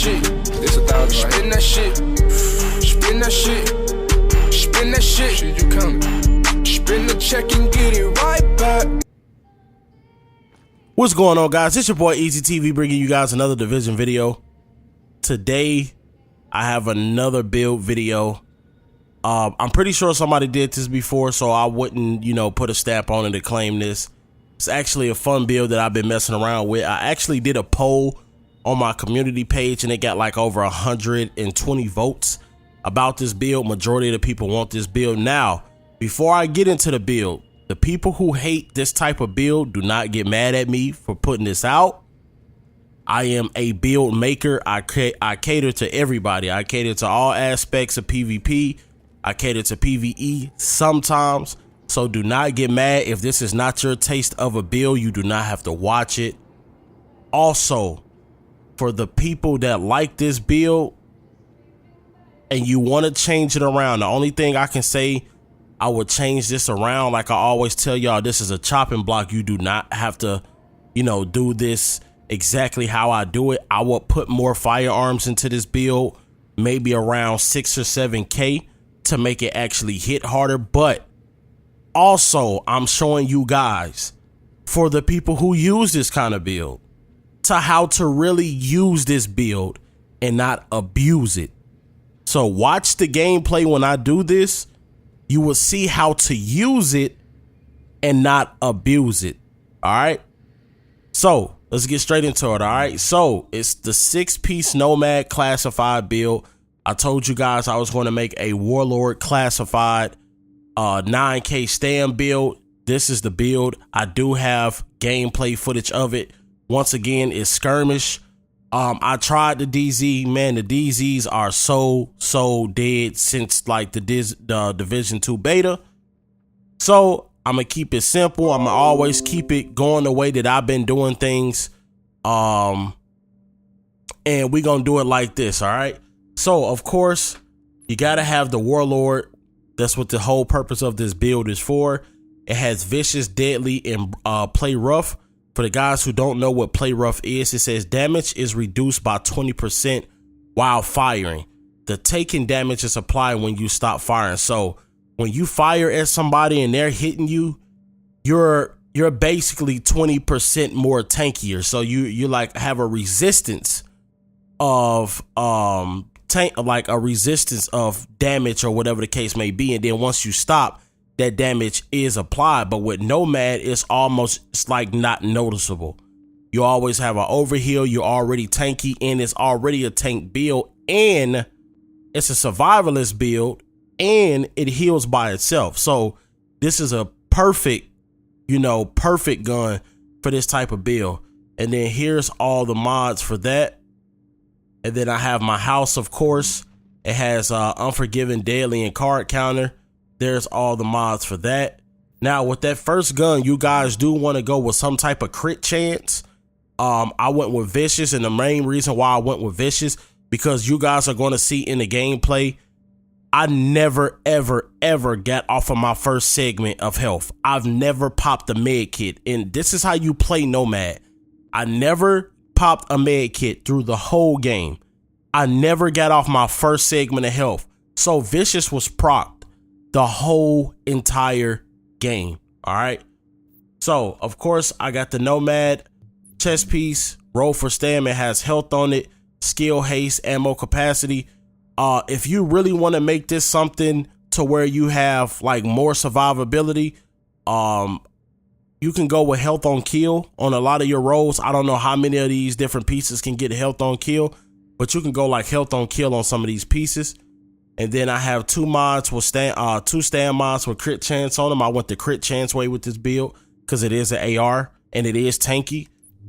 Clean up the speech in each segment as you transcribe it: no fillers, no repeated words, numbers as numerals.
shit. It's 1,000. Spin that shit. Spin that shit. Spin that shit. Shit, you coming. Spin the check and get it right back. What's going on, guys? It's your boy Eazyy TV bringing you guys another division video. Today, I have another build video. I'm pretty sure somebody did this before, so I wouldn't, put a stamp on it to claim this. It's actually a fun build that I've been messing around with. I actually did a poll on my community page, and it got like over 120 votes about this build. Majority of the people want this build. Now, before I get into the build, the people who hate this type of build, do not get mad at me for putting this out. I am a build maker. I cater to everybody. I cater to all aspects of PvP. I cater to PvE sometimes. So do not get mad if this is not your taste of a build. You do not have to watch it. Also, for the people that like this build and you want to change it around, the only thing I can say, I would change this around. Like I always tell y'all, this is a chopping block. You do not have to, do this exactly how I do it. I will put more firearms into this build, maybe around 6 or 7K to make it actually hit harder. But also, I'm showing you guys, for the people who use this kind of build, to how to really use this build and not abuse it. So watch the gameplay when I do this. You will see how to use it and not abuse it. All right. So let's get straight into it. All right. So it's the 6-piece Nomad classified build. I told you guys I was going to make a Warlord classified 9K stand build. This is the build. I do have gameplay footage of it. Once again, it's skirmish. I tried the DZ, man. The DZs are so dead since like the Division 2 beta. So I'm gonna keep it simple. I'm gonna always keep it going the way that I've been doing things. And we're gonna do it like this. All right. So of course, you gotta have the Warlord. That's what the whole purpose of this build is for. It has vicious, deadly, and play rough. For the guys who don't know what play rough is, it says damage is reduced by 20% while firing. The taken damage is applied when you stop firing. So when you fire at somebody and they're hitting you, you're basically 20% more tankier. So you like have a resistance of like a resistance of damage or whatever the case may be. And then once you stop, that damage is applied. But with Nomad, it's like not noticeable. You always have an overheal. You're already tanky, and it's already a tank build, and it's a survivalist build, and it heals by itself. So this is a perfect gun for this type of build. And then here's all the mods for that. And then I have my house, of course. It has Unforgiven, Deadly, and Card Counter. There's all the mods for that. Now, with that first gun, you guys do want to go with some type of crit chance. I went with Vicious, and the main reason why I went with Vicious, because you guys are going to see in the gameplay, I never, ever got off of my first segment of health. I've never popped a med kit, and this is how you play Nomad. I never popped a med kit through the whole game. I never got off my first segment of health. So Vicious was procced the whole entire game. All right. So of course I got the Nomad chest piece, roll for stam. It has health on it, skill, haste, ammo capacity. If you really want to make this something to where you have like more survivability, you can go with health on kill on a lot of your rolls. I don't know how many of these different pieces can get health on kill, but you can go like health on kill on some of these pieces. And then I have two stand mods with crit chance on them. I went the crit chance way with this build because it is an AR and it is tanky.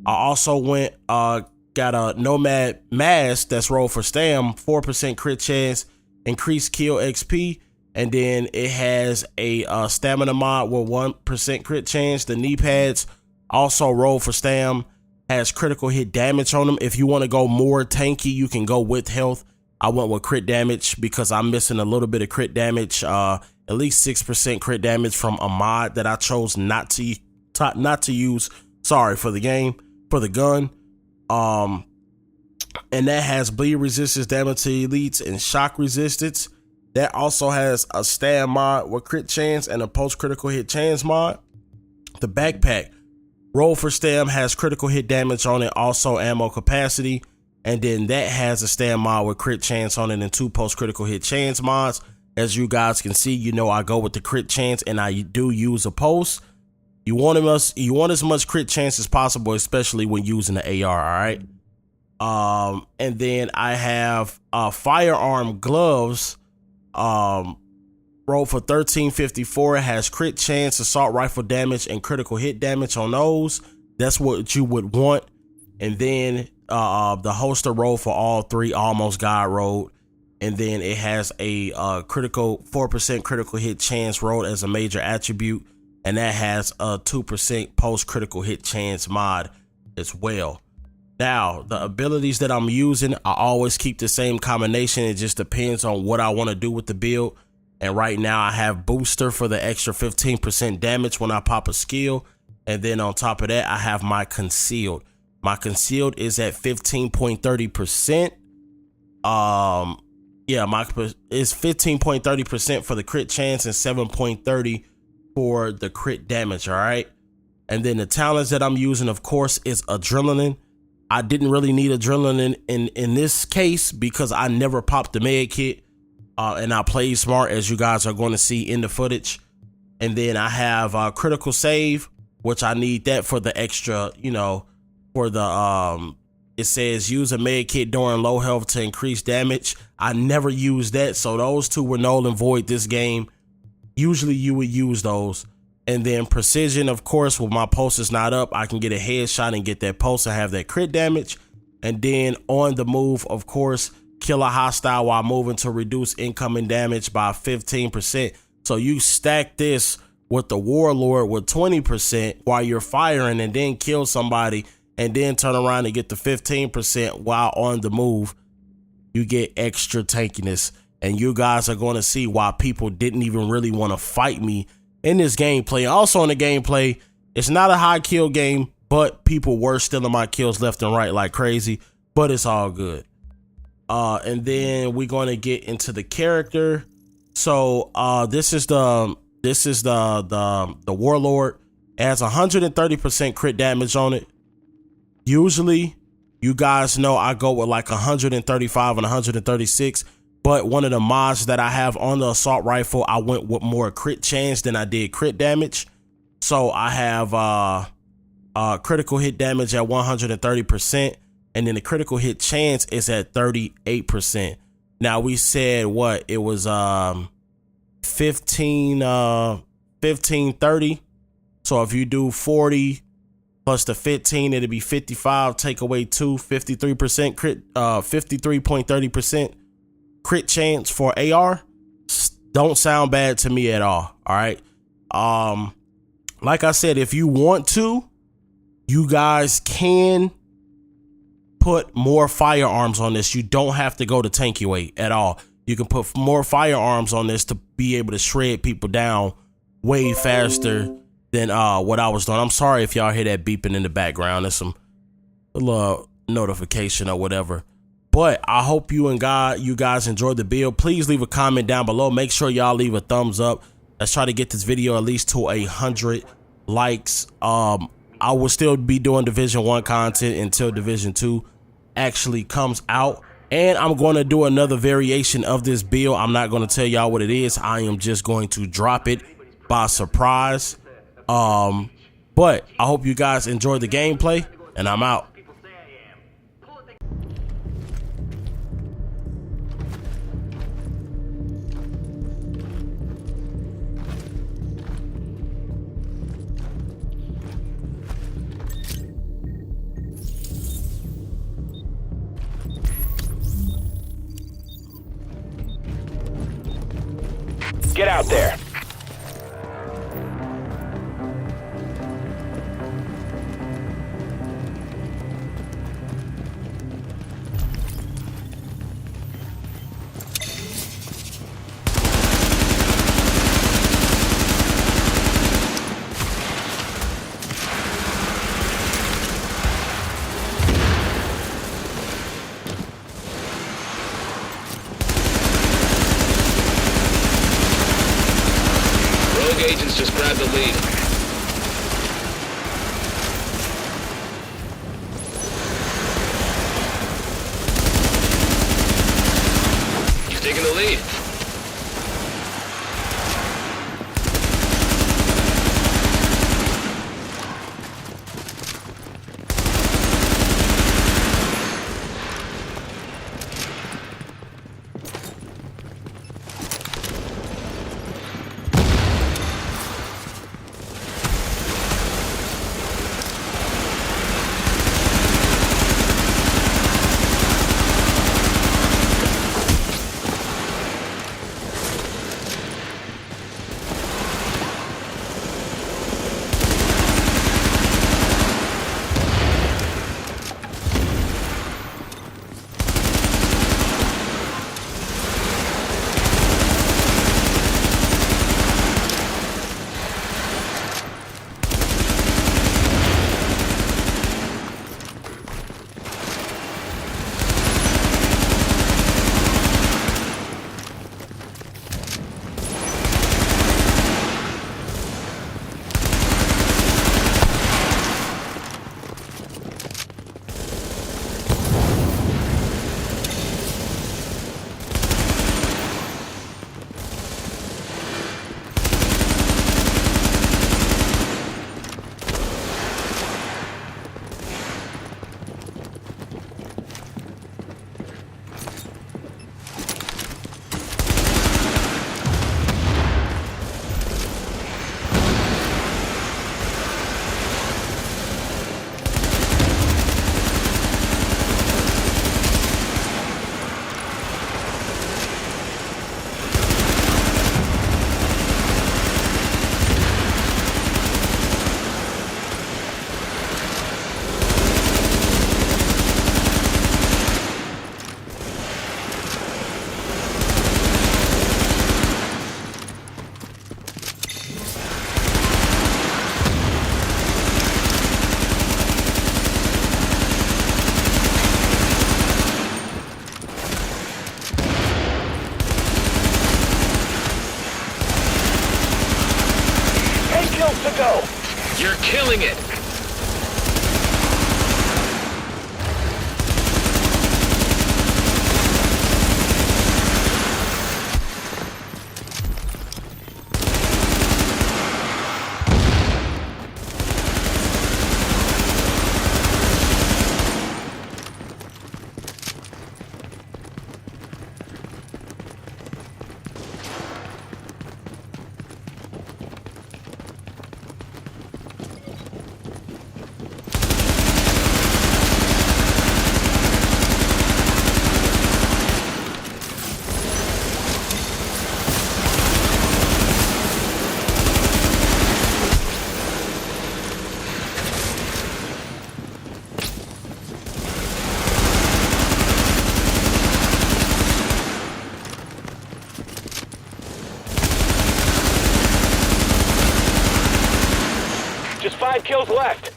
I also went got a Nomad mask that's rolled for stam, 4% crit chance, increased kill XP, and then it has a stamina mod with 1% crit chance. The knee pads also roll for stam, has critical hit damage on them. If you want to go more tanky, you can go with health. I went with crit damage because I'm missing a little bit of crit damage, at least 6% crit damage from a mod that I chose not to use. Sorry, for the game, for the gun. and that has bleed resistance, damage to elites, and shock resistance. That also has a stand mod with crit chance and a post critical hit chance mod. The backpack, roll for stam, has critical hit damage on it, also ammo capacity, and then that has a stand mod with crit chance on it and 2 post critical hit chance mods. As you guys can see, you know I go with the crit chance and I do use a post. You want as much crit chance as possible, especially when using the AR, all right? And then I have firearm gloves. Roll for 1354. It has crit chance, assault rifle damage, and critical hit damage on those. That's what you would want. And then the holster roll for all 3, almost god rolled. And then it has a 4% critical hit chance rolled as a major attribute, and that has a 2% post critical hit chance mod as well. Now, the abilities that I'm using, I always keep the same combination. It just depends on what I want to do with the build. And right now I have booster for the extra 15% damage when I pop a skill. And then on top of that, I have my concealed. My concealed is at 15.30%. Yeah, it's 15.30% for the crit chance and 7.30 for the crit damage, all right? And then the talents that I'm using, of course, is adrenaline. I didn't really need adrenaline in this case because I never popped the med kit, and I played smart, as you guys are going to see in the footage. And then I have critical save, which I need that for the extra, you know, for the it says use a med kit during low health to increase damage. I never used that, so those 2 were null and void this game. Usually you would use those. And then precision, of course, when my pulse is not up, I can get a headshot and get that pulse and have that crit damage. And then on the move, of course, kill a hostile while moving to reduce incoming damage by 15%. So you stack this with the Warlord with 20% while you're firing, and then kill somebody and then turn around and get the 15% while on the move. You get extra tankiness, and you guys are going to see why people didn't even really want to fight me in this gameplay. Also in the gameplay, it's not a high kill game, but people were stealing my kills left and right like crazy, but it's all good. And then we're going to get into the character. So this is the Warlord. It has 130% crit damage on it. Usually, you guys know I go with like 135 and 136. But one of the mods that I have on the assault rifle, I went with more crit chance than I did crit damage. So I have critical hit damage at 130%, and then the critical hit chance is at 38%. Now we said what it was 1530. So if you do 40 plus the 15, it'll be 55. Take away 2, 53% crit, 53.30%. crit chance for AR. Don't sound bad to me at all. All right. Like I said, if you want to, you guys can put more firearms on this. You don't have to go to tanky way at all. You can put more firearms on this to be able to shred people down way faster than what I was doing. I'm sorry if y'all hear that beeping in the background. There's a little notification or whatever. But I hope you guys enjoyed the build. Please leave a comment down below. Make sure y'all leave a thumbs up. Let's try to get this video at least to 100 likes. I will still be doing Division 1 content until Division 2 actually comes out. And I'm going to do another variation of this build. I'm not going to tell y'all what it is. I am just going to drop it by surprise. But I hope you guys enjoyed the gameplay, and I'm out. Get out there. Rogue agents just grabbed the lead. He's taking the lead. To go. You're killing it! Just 5 kills left.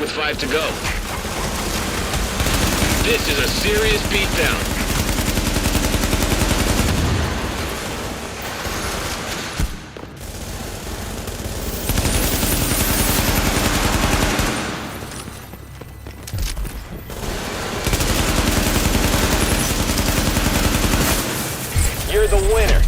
With 5 to go. This is a serious beatdown. You're the winner.